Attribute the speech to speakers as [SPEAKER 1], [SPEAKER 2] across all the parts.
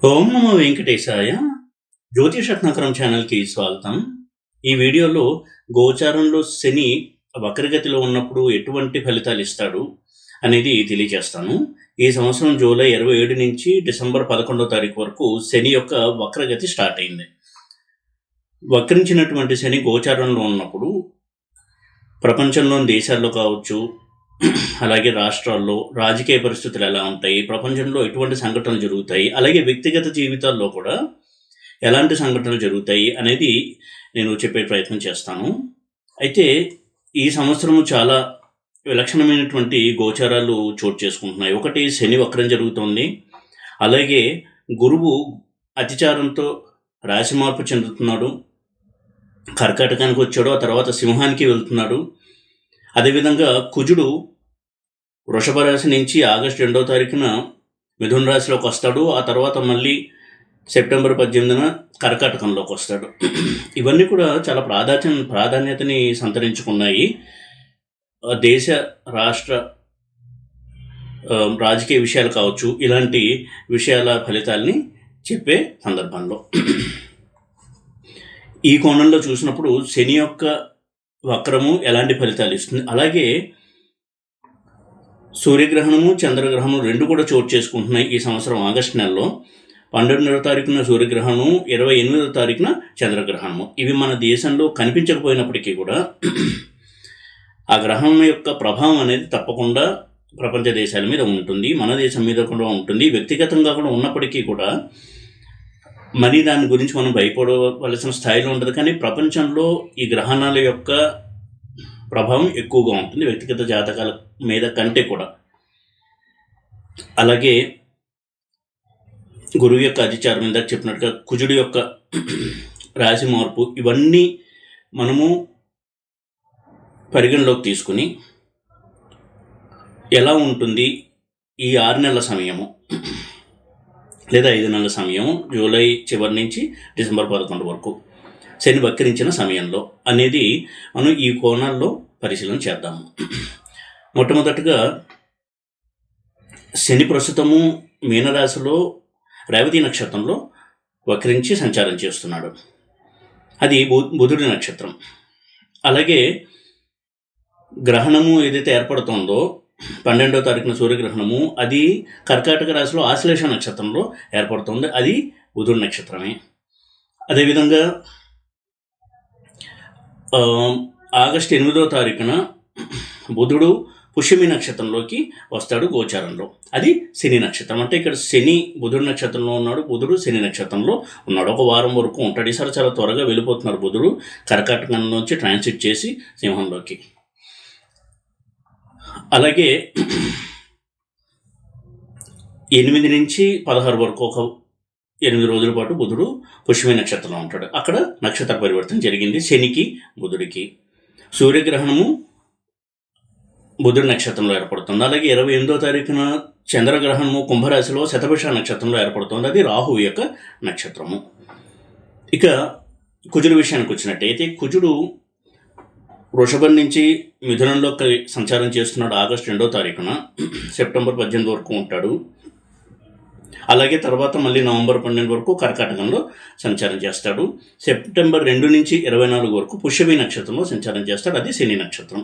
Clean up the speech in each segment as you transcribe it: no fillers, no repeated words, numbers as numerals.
[SPEAKER 1] ఓం నమో వెంకటేశాయ. జ్యోతిషరత్నాకరం ఛానల్కి స్వాగతం. ఈ వీడియోలో గోచారంలో శని వక్రగతిలో ఉన్నప్పుడు ఎటువంటి ఫలితాలు ఇస్తాడు అనేది తెలియజేస్తాను. ఈ సంవత్సరం జూలై 27 నుంచి డిసెంబర్ 11వ తారీఖు వరకు శని యొక్క వక్రగతి స్టార్ట్ అయింది. వక్రించినటువంటి శని గోచారంలో ఉన్నప్పుడు ప్రపంచంలోని దేశాల్లో కావచ్చు, అలాగే రాష్ట్రాల్లో రాజకీయ పరిస్థితులు ఎలా ఉంటాయి, ప్రపంచంలో ఎటువంటి సంఘటనలు జరుగుతాయి, అలాగే వ్యక్తిగత జీవితాల్లో కూడా ఎలాంటి సంఘటనలు జరుగుతాయి అనేది నేను చెప్పే ప్రయత్నం చేస్తాను. అయితే ఈ సంవత్సరం చాలా విలక్షణమైనటువంటి గోచారాలు చోటు చేసుకుంటున్నాయి. ఒకటి, శని వక్రం జరుగుతోంది. అలాగే గురువు అతిచారంతో రాశి మార్పు చెందుతున్నాడు. కర్కాటకానికి వచ్చాడు, ఆ తర్వాత సింహానికి వెళ్తున్నాడు. అదేవిధంగా కుజుడు వృషభ రాశి నుంచి ఆగస్టు 2వ తారీఖున మిథున రాశిలోకి వస్తాడు. ఆ తర్వాత మళ్ళీ సెప్టెంబర్ 18న కర్కాటకంలోకి వస్తాడు. ఇవన్నీ కూడా చాలా ప్రాధాన్యతని సంతరించుకున్నాయి. దేశ రాష్ట్ర రాజకీయ విషయాలు కావచ్చు, ఇలాంటి విషయాల ఫలితాలని చెప్పే సందర్భంలో ఈ కోణంలో చూసినప్పుడు శని యొక్క వక్రము ఎలాంటి ఫలితాలు ఇస్తుంది, అలాగే సూర్యగ్రహణము చంద్రగ్రహణము రెండు కూడా చోటు చేసుకుంటున్నాయి ఈ సంవత్సరం ఆగస్టు నెలలో. 12వ తారీఖున సూర్యగ్రహణము, 28వ తారీఖున చంద్రగ్రహణము. ఇవి మన దేశంలో కనిపించకపోయినప్పటికీ కూడా ఆ గ్రహణం యొక్క ప్రభావం అనేది తప్పకుండా ప్రపంచ దేశాల మీద ఉంటుంది, మన దేశం మీద కూడా ఉంటుంది. వ్యక్తిగతంగా కూడా ఉన్నప్పటికీ కూడా మరి దాని గురించి మనం భయపడవలసిన స్థాయిలో ఉండదు. కానీ ప్రపంచంలో ఈ గ్రహణాల యొక్క ప్రభావం ఎక్కువగా ఉంటుంది వ్యక్తిగత జాతకాల మీద కంటే కూడా. అలాగే గురువు యొక్క అధిచారం, ఇందాక చెప్పినట్టుగా కుజుడు యొక్క రాశి మార్పు, ఇవన్నీ మనము పరిగణలోకి తీసుకుని ఎలా ఉంటుంది ఈ 6 నెలల సమయము లేదా 5 నెలల సమయం, జూలై చివరి నుంచి డిసెంబర్ 11 వరకు శని వక్రించిన సమయంలో అనేది మనం ఈ కోణాల్లో పరిశీలన చేద్దాము. మొట్టమొదటిగా శని ప్రస్తుతము మీనరాశిలో రేవతి నక్షత్రంలో వక్రించి సంచారం చేస్తున్నాడు. అది బుధుడి నక్షత్రం. అలాగే గ్రహణము ఏదైతే ఏర్పడుతుందో 12వ తారీఖున సూర్యగ్రహణము, అది కర్కాటక రాశిలో ఆశ్లేష నక్షత్రంలో ఏర్పడుతుంది. అది బుధుడి నక్షత్రమే. అదేవిధంగా ఆగస్టు 8వ తారీఖున బుధుడు పుష్యమి నక్షత్రంలోకి వస్తాడు గోచారంలో. అది శని నక్షత్రం. అంటే ఇక్కడ శని బుధుడి నక్షత్రంలో ఉన్నాడు, బుధుడు శని నక్షత్రంలో ఉన్నాడు. ఒక వారం వరకు ఉంటాడు. ఈసారి చాలా త్వరగా వెళ్ళిపోతున్నారు బుధుడు కర్కాటకంలోంచి ట్రాన్సిట్ చేసి సింహంలోకి. అలాగే 8 నుంచి 16 వరకు ఒక 8 రోజుల పాటు బుధుడు పుష్యమి నక్షత్రంలో ఉంటాడు. అక్కడ నక్షత్ర పరివర్తన జరిగింది శనికి బుధుడికి. సూర్యగ్రహణము బుధుడి నక్షత్రంలో ఏర్పడుతుంది. అలాగే 28వ తారీఖున చంద్రగ్రహణము కుంభరాశిలో శతభిష నక్షత్రంలో ఏర్పడుతుంది. అది రాహు యొక్క నక్షత్రము. ఇక కుజుడు విషయానికి వచ్చినట్టయితే కుజుడు వృషభం నుంచి మిథునంలోకి సంచారం చేస్తున్నాడు ఆగస్టు 2వ తారీఖున. సెప్టెంబర్ 18 వరకు ఉంటాడు. అలాగే తర్వాత మళ్ళీ నవంబర్ 12 వరకు కర్కాటకంలో సంచారం చేస్తాడు. సెప్టెంబర్ 2 నుంచి 24 వరకు పుష్యమి నక్షత్రంలో సంచారం చేస్తాడు. అది శని నక్షత్రం.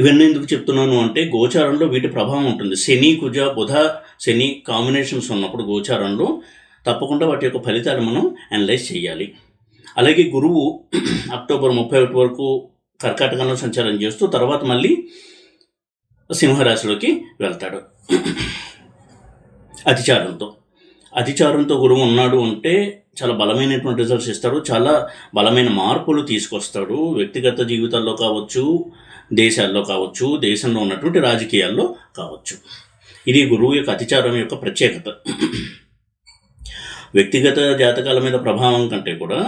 [SPEAKER 1] ఇవన్నీ ఎందుకు చెప్తున్నాను అంటే గోచారంలో వీటి ప్రభావం ఉంటుంది. శని కుజ బుధ శని కాంబినేషన్స్ ఉన్నప్పుడు గోచారంలో తప్పకుండా వాటి యొక్క ఫలితాలు మనం అనలైజ్ చేయాలి. అలాగే గురువు అక్టోబర్ 31 వరకు కర్కాటకంలో సంచారం చేస్తూ తర్వాత మళ్ళీ సింహరాశిలోకి వెళ్తాడు అతిచారంతో గురువు ఉన్నాడు అంటే చాలా బలమైనటువంటి రిజల్ట్స్ ఇస్తాడు, చాలా బలమైన మార్పులు తీసుకొస్తాడు. వ్యక్తిగత జీవితాల్లో కావచ్చు, దేశాల్లో కావచ్చు, దేశంలో ఉన్నటువంటి రాజకీయాల్లో కావచ్చు. ఇది గురువు యొక్క అతిచారం యొక్క ప్రత్యేకత. వ్యక్తిగత జాతకాల మీద ప్రభావం కంటే కూడా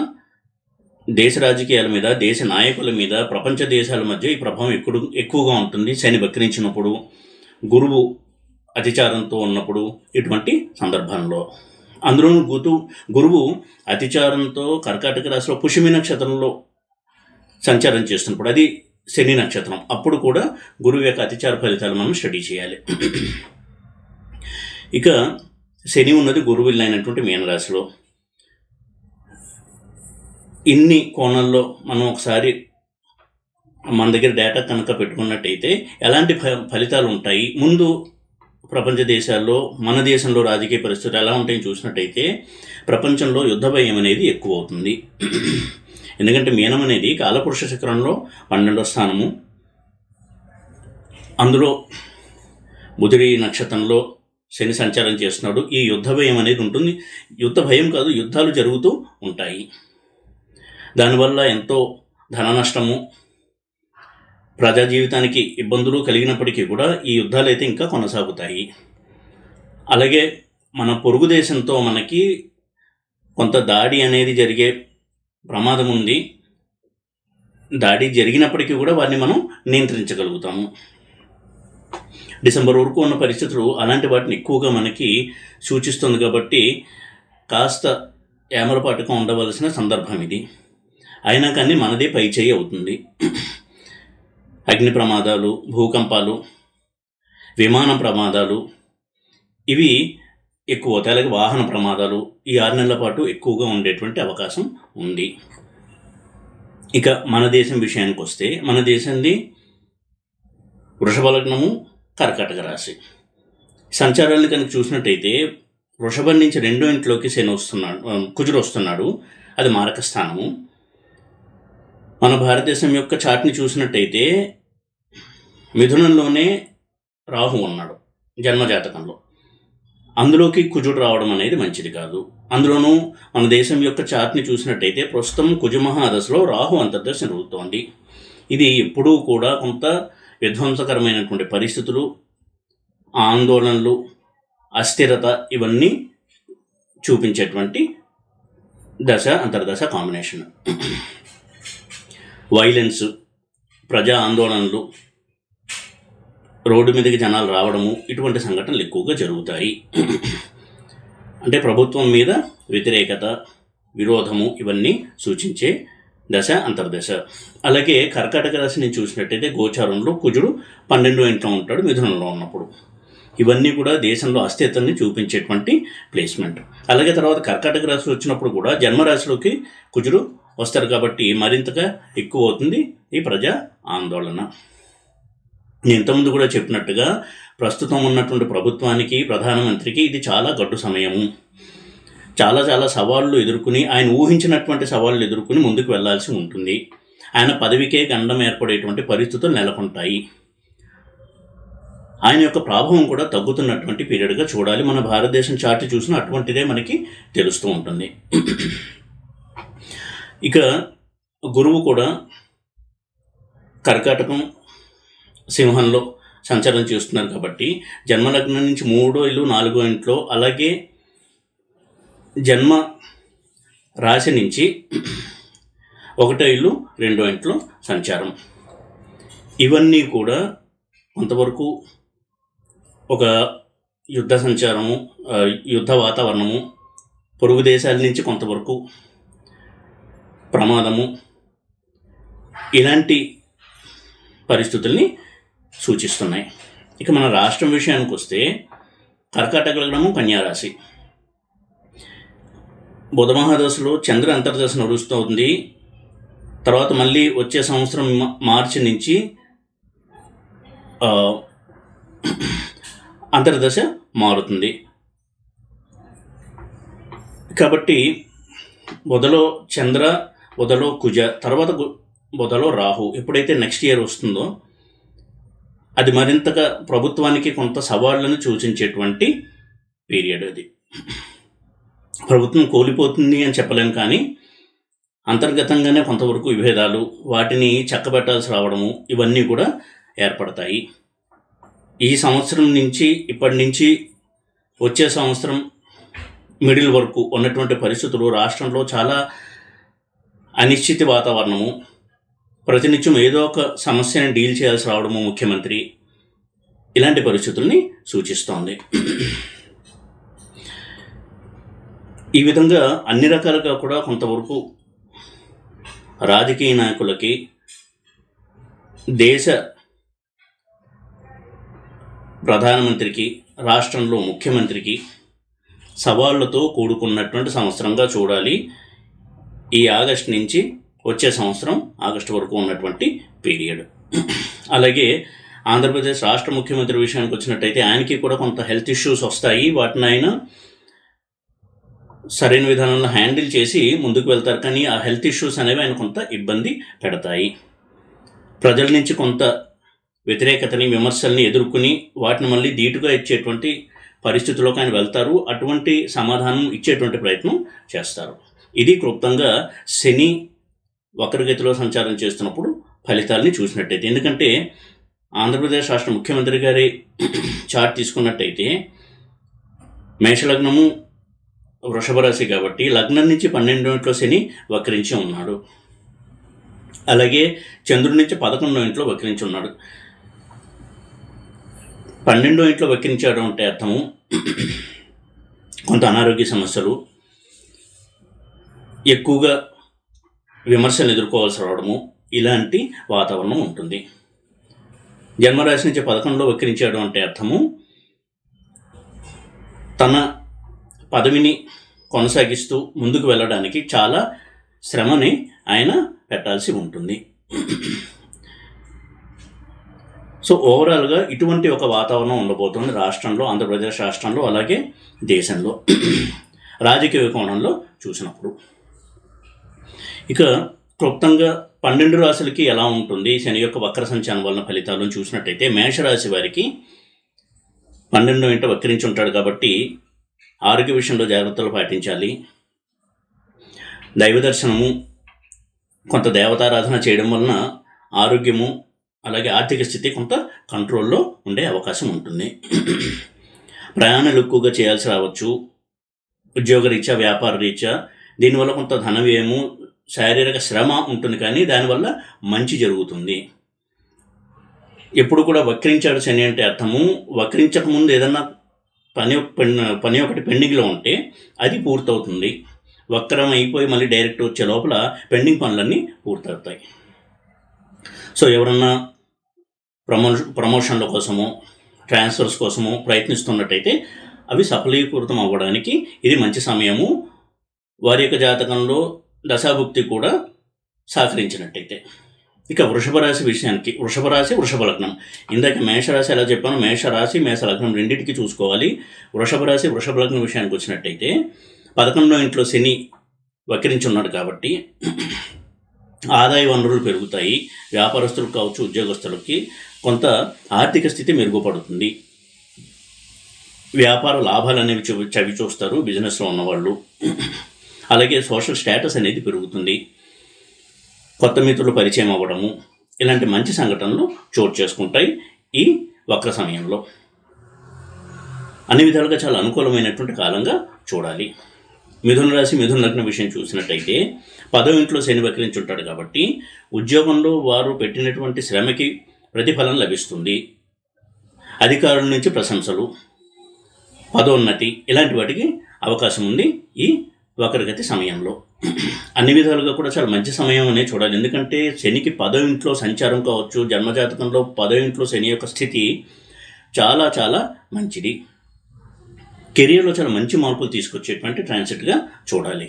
[SPEAKER 1] దేశ రాజకీయాల మీద, దేశ నాయకుల మీద, ప్రపంచ దేశాల మధ్య ఈ ప్రభావం ఎక్కువగా ఉంటుంది శని వక్రించినప్పుడు, గురువు అతిచారంతో ఉన్నప్పుడు, ఇటువంటి సందర్భంలో. అందులోనూ గురువు అతిచారంతో కర్కాటక రాశిలో పుష్యమి నక్షత్రంలో సంచారం చేస్తున్నప్పుడు, అది శని నక్షత్రం, అప్పుడు కూడా గురువు యొక్క అతిచార ఫలితాలు మనం స్టడీ చేయాలి. ఇక శని ఉన్నది గురువిల్లు అయినటువంటి మీనరాశిలో. ఇన్ని కోణాల్లో మనం ఒకసారి మన దగ్గర డేటా కనుక పెట్టుకున్నట్టయితే ఎలాంటి ఫలితాలు ఉంటాయి, ముందు ప్రపంచ దేశాల్లో మన దేశంలో రాజకీయ పరిస్థితులు ఎలా ఉంటాయని చూసినట్టయితే ప్రపంచంలో యుద్ధ భయం అనేది ఎక్కువ అవుతుంది. ఎందుకంటే మీనం అనేది కాలపురుష చక్రంలో 12వ స్థానము, అందులో బుధుడి నక్షత్రంలో శని సంచారం చేస్తున్నాడు. ఈ యుద్ధ భయం అనేది ఉంటుంది. యుద్ధ భయం కాదు, యుద్ధాలు జరుగుతూ ఉంటాయి. దానివల్ల ఎంతో ధన నష్టము, ప్రజా జీవితానికి ఇబ్బందులు కలిగినప్పటికీ కూడా ఈ యుద్ధాలు అయితే ఇంకా కొనసాగుతాయి. అలాగే మన పొరుగు దేశంతో మనకి కొంత దాడి అనేది జరిగే ప్రమాదం ఉంది. దాడి జరిగినప్పటికీ కూడా వారిని మనం నియంత్రించగలుగుతాము. డిసెంబర్ వరకు ఉన్న పరిస్థితులు అలాంటి వాటిని ఎక్కువగా మనకి సూచిస్తుంది కాబట్టి కాస్త ఏమరపాటుగా ఉండవలసిన సందర్భం ఇది. అయినా కానీ మనదే పైచేయి అవుతుంది. అగ్ని ప్రమాదాలు, భూకంపాలు, విమాన ప్రమాదాలు ఇవి ఎక్కువ అవుతాయి. అలాగే వాహన ప్రమాదాలు ఈ 6 నెలల పాటు ఎక్కువగా ఉండేటువంటి అవకాశం ఉంది. ఇక మన దేశం విషయానికి వస్తే మన దేశంది వృషభ లగ్నము, కర్కాటక రాశి. సంచారాలను కనుక చూసినట్టయితే వృషభం నుంచి 2వ ఇంట్లోకి శని వస్తున్నాడు, కుజుడు వస్తున్నాడు. అది మారక స్థానము. మన భారతదేశం యొక్క చార్ట్ని చూసినట్టయితే మిథునంలోనే రాహు ఉన్నాడు జన్మజాతకంలో. అందులోకి కుజుడు రావడం అనేది మంచిది కాదు. అందులోనూ మన దేశం యొక్క చార్ట్ని చూసినట్టయితే ప్రస్తుతం కుజమహాదశలో రాహు అంతర్దశ జరుగుతోంది. ఇది ఎప్పుడూ కూడా కొంత విధ్వంసకరమైనటువంటి పరిస్థితులు, ఆందోళనలు, అస్థిరత ఇవన్నీ చూపించేటువంటి దశ అంతర్దశ కాంబినేషన్. వైలెన్స్, ప్రజా ఆందోళనలు, రోడ్డు మీదకి జనాలు రావడము ఇటువంటి సంఘటనలు ఎక్కువగా జరుగుతాయి. అంటే ప్రభుత్వం మీద వ్యతిరేకత, విరోధము ఇవన్నీ సూచించే దశ అంతర్దశ. అలాగే కర్కాటక రాశిని చూసినట్టయితే గోచారంలో కుజుడు 12వ ఇంట్లో ఉంటాడు మిథునంలో ఉన్నప్పుడు. ఇవన్నీ కూడా దేశంలో అస్థిరతని చూపించేటువంటి ప్లేస్మెంట్. అలాగే తర్వాత కర్కాటక రాశి వచ్చినప్పుడు కూడా జన్మరాశిలోకి కుజుడు వస్తారు కాబట్టి మరింతగా ఎక్కువ అవుతుంది ఈ ప్రజా ఆందోళన. నేను ఇంతకుముందు కూడా చెప్పినట్టుగా ప్రస్తుతం ఉన్నటువంటి ప్రభుత్వానికి, ప్రధానమంత్రికి ఇది చాలా గడ్డు సమయము. చాలా చాలా సవాళ్ళు ఎదుర్కొని, ఆయన ఊహించినటువంటి సవాళ్ళు ఎదుర్కొని ముందుకు వెళ్లాల్సి ఉంటుంది. ఆయన పదవికే గండం ఏర్పడేటువంటి పరిస్థితులు నెలకొంటాయి. ఆయన యొక్క ప్రభావం కూడా తగ్గుతున్నటువంటి పీరియడ్గా చూడాలి. మన భారతదేశం చార్ట్ చూసినా అటువంటిదే మనకి తెలుస్తూ ఉంటుంది. ఇక గురువు కూడా కర్కాటకం, సింహంలో సంచారం చేస్తున్నారు కాబట్టి జన్మలగ్నం నుంచి 3వ ఇల్లు, 4వ ఇంట్లో, అలాగే జన్మ రాశి నుంచి 1వ ఇల్లు, 2వ ఇంట్లో సంచారం. ఇవన్నీ కూడా కొంతవరకు ఒక యుద్ధ సంచారము, యుద్ధ వాతావరణము, పొరుగు దేశాల నుంచి కొంతవరకు ప్రమాదము, ఇలాంటి పరిస్థితుల్ని సూచిస్తున్నాయి. ఇక మన రాష్ట్రం విషయానికి వస్తే కర్కాటక లగ్నము, కన్యారాశి. బుధ మహాదశలో చంద్ర అంతర్దశ నడుస్తుంది. తర్వాత మళ్ళీ వచ్చే సంవత్సరం మార్చి నుంచి అంతర్దశ మారుతుంది. కాబట్టి బుధలో చంద్ర, బుధలో కుజ, తర్వాత బుధలో రాహు ఎప్పుడైతే నెక్స్ట్ ఇయర్ వస్తుందో అది మరింతగా ప్రభుత్వానికి కొంత సవాళ్లను సూచించేటువంటి పీరియడ్. అది ప్రభుత్వం కోల్పోతుంది అని చెప్పలేము, కానీ అంతర్గతంగానే కొంతవరకు విభేదాలు, వాటిని చక్కబెట్టాల్సి రావడము ఇవన్నీ కూడా ఏర్పడతాయి. ఈ సంవత్సరం నుంచి, ఇప్పటి నుంచి వచ్చే సంవత్సరం మిడిల్ వరకు ఉన్నటువంటి పరిస్థితులు రాష్ట్రంలో చాలా అనిశ్చిత వాతావరణము, ప్రతినిత్యం ఏదో ఒక సమస్యని డీల్ చేయాల్సి రావడము ముఖ్యమంత్రి, ఇలాంటి పరిస్థితుల్ని సూచిస్తోంది. ఈ విధంగా అన్ని రకాలుగా కూడా కొంతవరకు రాజకీయ నాయకులకి, దేశ ప్రధానమంత్రికి, రాష్ట్రంలో ముఖ్యమంత్రికి సవాళ్లతో కూడుకున్నటువంటి సంవత్సరంగా చూడాలి. ఈ ఆగస్టు నుంచి వచ్చే సంవత్సరం ఆగస్టు వరకు ఉన్నటువంటి పీరియడ్. అలాగే ఆంధ్రప్రదేశ్ రాష్ట్ర ముఖ్యమంత్రి విషయానికి వచ్చినట్టయితే ఆయనకి కూడా కొంత హెల్త్ ఇష్యూస్ వస్తాయి. వాటిని ఆయన సరైన విధానంలో హ్యాండిల్ చేసి ముందుకు వెళ్తారు. కానీ ఆ హెల్త్ ఇష్యూస్ అనేవి ఆయన కొంత ఇబ్బంది పెడతాయి. ప్రజల నుంచి కొంత వ్యతిరేకతని, విమర్శల్ని ఎదుర్కొని వాటిని మళ్ళీ ధీటుగా ఇచ్చేటువంటి పరిస్థితుల్లోకి ఆయన వెళ్తారు. అటువంటి సమాధానం ఇచ్చేటువంటి ప్రయత్నం చేస్తారు. ఇది క్లుప్తంగా శని వక్రగతిలో సంచారం చేస్తున్నప్పుడు ఫలితాలని చూసినట్టయితే. ఎందుకంటే ఆంధ్రప్రదేశ్ రాష్ట్ర ముఖ్యమంత్రి గారి చార్ట్ తీసుకున్నట్టయితే మేషలగ్నము వృషభ రాశి కాబట్టి లగ్నం నుంచి 12వ ఇంట్లో శని వక్రించి ఉన్నాడు. అలాగే చంద్రుడి నుంచి 11వ ఇంట్లో వక్రించి ఉన్నాడు. 12వ ఇంట్లో వక్రించాడు అంటే అర్థము కొంత అనారోగ్య సమస్యలు, ఎక్కువగా విమర్శలు ఎదుర్కోవాల్సి రావడము, ఇలాంటి వాతావరణం ఉంటుంది. జన్మరాశి నుంచి 11లో వక్రించాడు అంటే అర్థము తన పదవిని కొనసాగిస్తూ ముందుకు వెళ్ళడానికి చాలా శ్రమని ఆయన పెట్టాల్సి ఉంటుంది. సో ఓవరాల్గా ఇటువంటి ఒక వాతావరణం ఉండబోతుంది రాష్ట్రంలో, ఆంధ్రప్రదేశ్ రాష్ట్రంలో, అలాగే దేశంలో రాజకీయ కోణంలో చూసినప్పుడు. ఇక క్లుప్తంగా 12 రాశులకి ఎలా ఉంటుంది శని యొక్క వక్ర సంచారం వలన ఫలితాలను చూసినట్టయితే మేషరాశి వారికి 12వ ఇంట వక్రించి ఉంటాడు కాబట్టి ఆరోగ్య విషయంలో జాగ్రత్తలు పాటించాలి. దైవ దర్శనము, కొంత దేవతారాధన చేయడం వలన ఆరోగ్యము అలాగే ఆర్థిక స్థితి కొంత కంట్రోల్లో ఉండే అవకాశం ఉంటుంది. ప్రయాణాలు ఎక్కువగా చేయాల్సి రావచ్చు. ఉద్యోగ రీత్యా, వ్యాపార రీత్యా దీనివల్ల కొంత ధన వ్యయము, శారీరక శ్రమ ఉంటుంది. కానీ దానివల్ల మంచి జరుగుతుంది. ఎప్పుడు కూడా వక్రించాడు శని అంటే అర్థము వక్రించకముందు ఏదన్నా పని ఒకటి పెండింగ్లో ఉంటే అది పూర్తవుతుంది. వక్రం అయిపోయి మళ్ళీ డైరెక్ట్ వచ్చే లోపల పెండింగ్ పనులన్నీ పూర్తవుతాయి. సో ఎవరన్నా ప్రమోషన్ల కోసమో, ట్రాన్స్ఫర్స్ కోసమో ప్రయత్నిస్తున్నట్టయితే అవి సఫలీకృతం అవ్వడానికి ఇది మంచి సమయము. వారి యొక్క జాతకంలో దశాభుక్తి కూడా సహకరించినట్టయితే. ఇక వృషభ రాశి విషయానికి, వృషభ రాశి వృషభ లగ్నం. ఇందాక మేషరాశి ఎలా చెప్పాను, మేషరాశి మేష లగ్నం రెండింటికి చూసుకోవాలి. వృషభ రాశి వృషభ లగ్నం విషయానికి వచ్చినట్టయితే 11వ ఇంట్లో శని వక్రించి ఉన్నాడు కాబట్టి ఆదాయ వనరులు పెరుగుతాయి. వ్యాపారస్తులకు కావచ్చు, ఉద్యోగస్తులకి కొంత ఆర్థిక స్థితి మెరుగుపడుతుంది. వ్యాపార లాభాలు అనేవి చవి చూస్తారు బిజినెస్లో ఉన్నవాళ్ళు. అలాగే సోషల్ స్టేటస్ అనేది పెరుగుతుంది. కొత్త మిత్రులు పరిచయం అవ్వడము, ఇలాంటి మంచి సంఘటనలు చోటు చేసుకుంటాయి ఈ వక్ర సమయంలో. అన్ని విధాలుగా చాలా అనుకూలమైనటువంటి కాలంగా చూడాలి. మిథున రాశి మిథున లగ్న విషయం చూసినట్టయితే 10వ ఇంట్లో శని వక్రించి ఉంటాడు కాబట్టి ఉద్యోగంలో వారు పెట్టినటువంటి శ్రమకి ప్రతిఫలం లభిస్తుంది. అధికారుల నుంచి ప్రశంసలు, పదోన్నతి ఇలాంటి వాటికి అవకాశం ఉంది ఈ వక్రగతి సమయంలో. అన్ని విధాలుగా కూడా చాలా మంచి సమయం అనే చూడాలి. ఎందుకంటే శనికి 10వ ఇంట్లో సంచారం కావచ్చు, జన్మజాతకంలో 10వ ఇంట్లో శని యొక్క స్థితి చాలా చాలా మంచిది. కెరియర్లో చాలా మంచి మార్పులు తీసుకొచ్చేటువంటి ట్రాన్సిట్గా చూడాలి.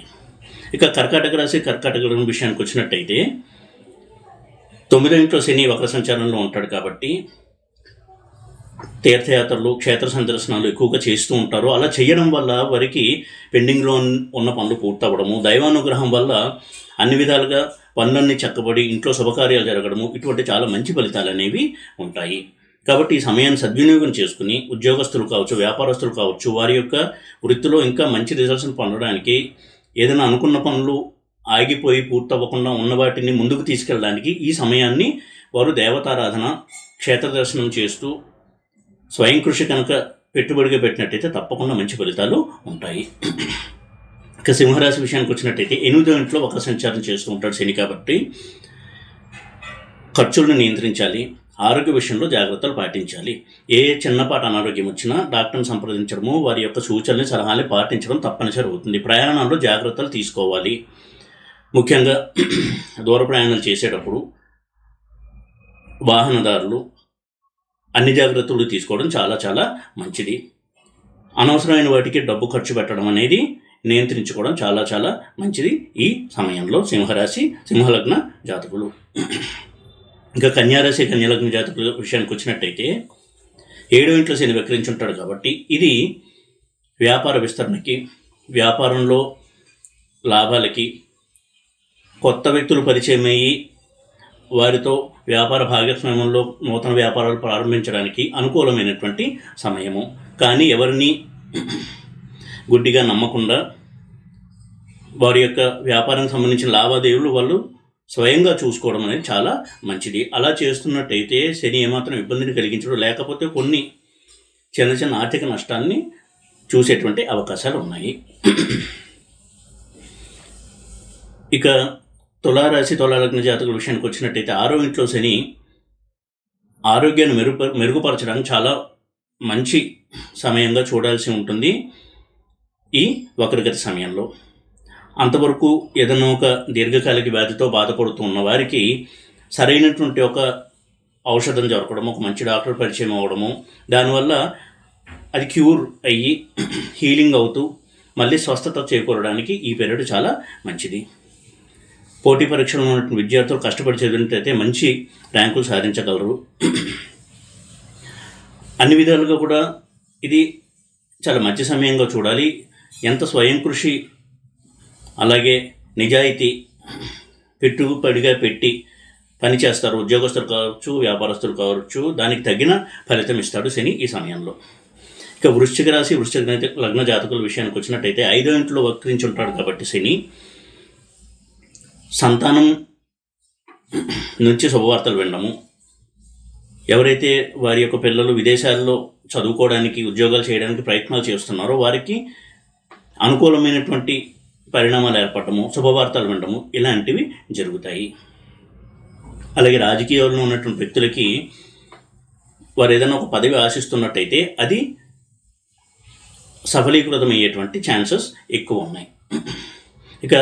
[SPEAKER 1] ఇక కర్కాటక రాశి కర్కాటక విషయానికి వచ్చినట్టయితే 9వ ఇంట్లో శని వక్ర సంచారంలో ఉంటాడు కాబట్టి తీర్థయాత్రలు, క్షేత్ర సందర్శనాలు ఎక్కువగా చేస్తూ ఉంటారు. అలా చేయడం వల్ల వారికి పెండింగ్లో ఉన్న పనులు పూర్తవ్వడము, దైవానుగ్రహం వల్ల అన్ని విధాలుగా పనులన్నీ చక్కబడి ఇంట్లో శుభకార్యాలు జరగడము, ఇటువంటి చాలా మంచి ఫలితాలు అనేవి ఉంటాయి. కాబట్టి ఈ సమయాన్ని సద్వినియోగం చేసుకుని ఉద్యోగస్తులు కావచ్చు, వ్యాపారస్తులు కావచ్చు, వారి యొక్క వృత్తిలో ఇంకా మంచి రిజల్ట్స్ని పొందడానికి, ఏదైనా అనుకున్న పనులు ఆగిపోయి పూర్తవ్వకుండా ఉన్న వాటిని ముందుకు తీసుకెళ్ళడానికి ఈ సమయాన్ని వారు దేవతారాధన, క్షేత్ర దర్శనం చేస్తూ స్వయం కృషి కనుక పెట్టుబడిగా పెట్టినట్టయితే తప్పకుండా మంచి ఫలితాలు ఉంటాయి. ఇక సింహరాశి విషయానికి వచ్చినట్టయితే 8వ ఇంట్లో వక్ర సంచారం చేస్తూ ఉంటాడు శని కాబట్టి ఖర్చులను నియంత్రించాలి. ఆరోగ్య విషయంలో జాగ్రత్తలు పాటించాలి. ఏ చిన్నపాటి అనారోగ్యం వచ్చినా డాక్టర్ని సంప్రదించడము, వారి యొక్క సూచనలు, సలహాలు పాటించడం తప్పనిసరి అవుతుంది. ప్రయాణాల్లో జాగ్రత్తలు తీసుకోవాలి. ముఖ్యంగా దూర ప్రయాణాలు చేసేటప్పుడు వాహనదారులు అన్ని జాగ్రత్తలు తీసుకోవడం చాలా చాలా మంచిది. అనవసరమైన వాటికి డబ్బు ఖర్చు పెట్టడం అనేది నియంత్రించుకోవడం చాలా చాలా మంచిది ఈ సమయంలో సింహరాశి సింహలగ్న జాతకులు. ఇంకా కన్యారాశి కన్యాలగ్న జాతకుల విషయానికి వచ్చినట్టయితే 7వ ఇంట్లో శని వక్రించుంటాడు కాబట్టి ఇది వ్యాపార విస్తరణకి, వ్యాపారంలో లాభాలకి, కొత్త వ్యక్తులు పరిచయం అయ్యి వారితో వ్యాపార భాగస్వామ్యంలో నూతన వ్యాపారాలు ప్రారంభించడానికి అనుకూలమైనటువంటి సమయము. కానీ ఎవరిని గుడ్డిగా నమ్మకుండా వారి యొక్క వ్యాపారానికి సంబంధించిన లావాదేవీలు వాళ్ళు స్వయంగా చూసుకోవడం అనేది చాలా మంచిది. అలా చేస్తున్నట్టయితే శని ఏమాత్రం ఇబ్బందిని కలిగించడం, లేకపోతే కొన్ని చిన్న చిన్న ఆర్థిక నష్టాన్ని చూసేటువంటి అవకాశాలు ఉన్నాయి. ఇక తులారాశి తులాలగ్న జాతకుల విషయానికి వచ్చినట్టయితే 6వ ఇంట్లో శని ఆరోగ్యాన్ని మెరుగుపరచడానికి చాలా మంచి సమయంగా చూడాల్సి ఉంటుంది ఈ వక్రగతి సమయంలో. అంతవరకు ఏదైనా ఒక దీర్ఘకాలిక వ్యాధితో బాధపడుతూ ఉన్న వారికి సరైనటువంటి ఒక ఔషధం దొరకడము, ఒక మంచి డాక్టర్ పరిచయం అవ్వడము, దానివల్ల అది క్యూర్ అయ్యి హీలింగ్ అవుతూ మళ్ళీ స్వస్థత చేకూరడానికి ఈ పీరియడ్ చాలా మంచిది. పోటీ పరీక్షలు ఉన్నటువంటి విద్యార్థులు కష్టపడి చదివినట్లయితే మంచి ర్యాంకులు సాధించగలరు. అన్ని విధాలుగా కూడా ఇది చాలా మంచి సమయంగా చూడాలి. ఎంత స్వయం కృషి అలాగే నిజాయితీ పెట్టుబడిగా పెట్టి పని చేస్తారు ఉద్యోగస్తులు కావచ్చు, వ్యాపారస్తులు కావచ్చు, దానికి తగిన ఫలితం ఇస్తాడు శని ఈ సమయంలో. ఇక వృశ్చిక రాశి వృశ్చిక లగ్న జాతకుల విషయానికి వచ్చినట్టయితే 5వ ఇంట్లో వక్రించి ఉంటాడు కాబట్టి శని సంతానం నుంచి శుభవార్తలు వినడము, ఎవరైతే వారి యొక్క పిల్లలు విదేశాల్లో చదువుకోవడానికి ఉద్యోగాలు చేయడానికి ప్రయత్నాలు చేస్తున్నారో వారికి అనుకూలమైనటువంటి పరిణామాలు ఏర్పడము, శుభవార్తలు వినడము ఇలాంటివి జరుగుతాయి. అలాగే రాజకీయాల్లో ఉన్నటువంటి వ్యక్తులకి వారు ఏదైనా ఒక పదవి ఆశిస్తున్నట్టయితే అది సఫలీకృతమయ్యేటువంటి ఛాన్సెస్ ఎక్కువ ఉన్నాయి. ఇక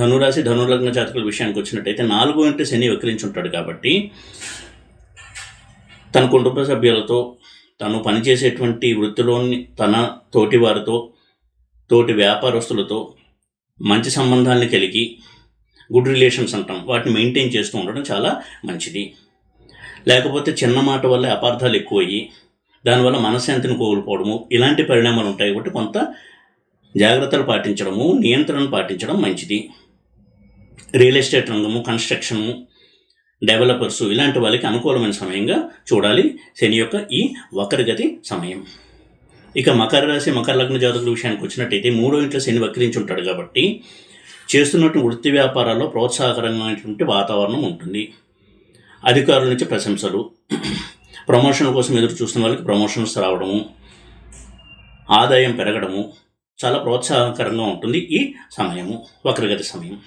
[SPEAKER 1] ధనులగ్న జాతకుల విషయానికి వచ్చినట్టయితే 4వ ఇంటి శని వక్రించి ఉంటాడు కాబట్టి తన కుటుంబ సభ్యులతో, తను పనిచేసేటువంటి వృత్తిలోని తన తోటి వారితో, తోటి వ్యాపారస్తులతో మంచి సంబంధాలను కలిగి గుడ్ రిలేషన్స్ అంటాం వాటిని మెయింటైన్ చేస్తూ ఉండడం చాలా మంచిది. లేకపోతే చిన్న మాట వల్ల అపార్థాలు ఎక్కువయ్యి దానివల్ల మనశ్శాంతిని కోల్పోవడము ఇలాంటి పరిణామాలు ఉంటాయి. కాబట్టి కొంత జాగ్రత్తలు పాటించడము, నియంత్రణను పాటించడం మంచిది. రియల్ ఎస్టేట్ రంగము, కన్స్ట్రక్షను, డెవలపర్సు ఇలాంటి వాళ్ళకి అనుకూలమైన సమయంగా చూడాలి శని యొక్క ఈ వక్రగతి సమయం. ఇక మకర రాశి మకర లగ్న జాతకుల విషయానికి వచ్చినట్టయితే 3వ ఇంట్లో శని వక్రించి ఉంటాడు కాబట్టి చేస్తున్నటువంటి వృత్తి వ్యాపారాల్లో ప్రోత్సాహకరమైనటువంటి వాతావరణం ఉంటుంది. అధికారుల నుంచి ప్రశంసలు, ప్రమోషన్ కోసం ఎదురు చూస్తున్న వాళ్ళకి ప్రమోషన్స్ రావడము, ఆదాయం పెరగడము చాలా ప్రోత్సాహకరంగా ఉంటుంది ఈ సమయము, వక్రగతి సమయం.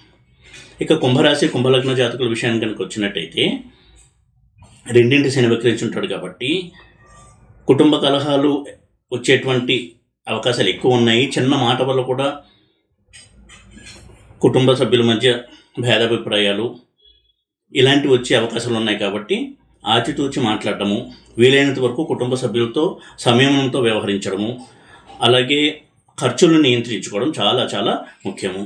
[SPEAKER 1] ఇక కుంభరాశి కుంభలగ్న జాతకుల విషయానికి కనుక వచ్చినట్టయితే 2వ శని వక్రించి ఉంటాడు కాబట్టి కుటుంబ కలహాలు వచ్చేటువంటి అవకాశాలు ఎక్కువ ఉన్నాయి. చిన్న మాట వల్ల కూడా కుటుంబ సభ్యుల మధ్య భేదాభిప్రాయాలు ఇలాంటివి వచ్చే అవకాశాలు ఉన్నాయి. కాబట్టి ఆచితూచి మాట్లాడటము, వీలైనంత వరకు కుటుంబ సభ్యులతో సంయమనంతో వ్యవహరించడము, అలాగే ఖర్చులను నియంత్రించుకోవడం చాలా చాలా ముఖ్యము.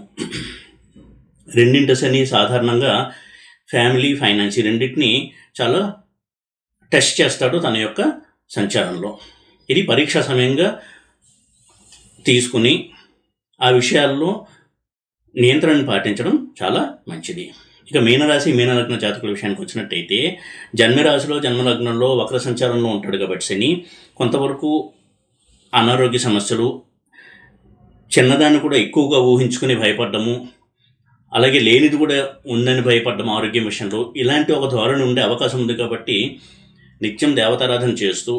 [SPEAKER 1] 2వ శని సాధారణంగా ఫ్యామిలీ, ఫైనాన్స్ రెండింటినీ చాలా టెస్ట్ చేస్తాడు తన యొక్క సంచారంలో. ఇది పరీక్షా సమయంగా తీసుకుని ఆ విషయాల్లో నియంత్రణను పాటించడం చాలా మంచిది. ఇక మీనరాశి మీనలగ్న జాతకుల విషయానికి వచ్చినట్టయితే జన్మరాశిలో జన్మలగ్నంలో వక్ర సంచారంలో ఉంటాడు కాబట్టి శని కొంతవరకు అనారోగ్య సమస్యలు, చిన్నదాన్ని కూడా ఎక్కువగా ఊహించుకుని భయపడ్డము, అలాగే లేనిది కూడా ఉందని భయపడ్డము ఆరోగ్యం విషయంలో ఇలాంటి ఒక ధోరణి ఉండే అవకాశం ఉంది. కాబట్టి నిత్యం దేవతారాధన చేస్తూ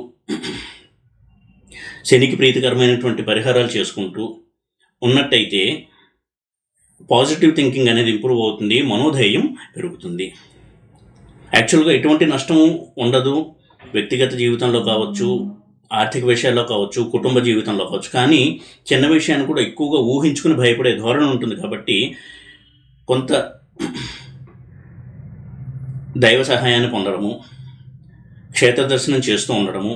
[SPEAKER 1] శనికి ప్రీతికరమైనటువంటి పరిహారాలు చేసుకుంటూ ఉన్నట్టయితే పాజిటివ్ థింకింగ్ అనేది ఇంప్రూవ్ అవుతుంది, మనోధైర్యం పెరుగుతుంది. యాక్చువల్గా ఎటువంటి నష్టము ఉండదు వ్యక్తిగత జీవితంలో కావచ్చు, ఆర్థిక విషయాల్లో కావచ్చు, కుటుంబ జీవితంలో కావచ్చు. కానీ చిన్న విషయాన్ని కూడా ఎక్కువగా ఊహించుకుని భయపడే ధోరణి ఉంటుంది. కాబట్టి కొంత దైవ సహాయాన్ని పొందడము, క్షేత్ర దర్శనం చేస్తూ ఉండడము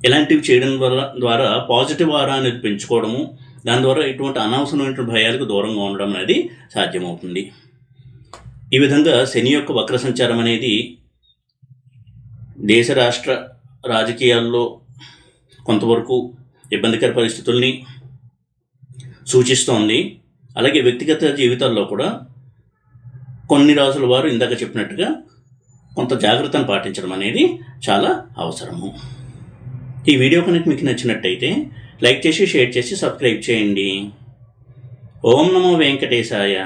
[SPEAKER 1] ఇలాంటివి చేయడం ద్వారా పాజిటివ్ ఆరా అనేది పెంచుకోవడము, దాని ద్వారా ఎటువంటి అనవసరమైన భయాలకు దూరంగా ఉండడం అనేది సాధ్యమవుతుంది. ఈ విధంగా శని యొక్క వక్ర సంచారం అనేది దేశ రాష్ట్ర రాజకీయాల్లో కొంతవరకు ఇబ్బందికర పరిస్థితుల్ని సూచిస్తోంది. అలాగే వ్యక్తిగత జీవితాల్లో కూడా కొన్ని రాసుల వారు ఇందాక చెప్పినట్టుగా కొంత జాగ్రత్తను పాటించడం అనేది చాలా అవసరము. ఈ వీడియో కనుక మీకు నచ్చినట్టయితే లైక్ చేసి, షేర్ చేసి, సబ్స్క్రైబ్ చేయండి. ఓం నమో వెంకటేశాయ.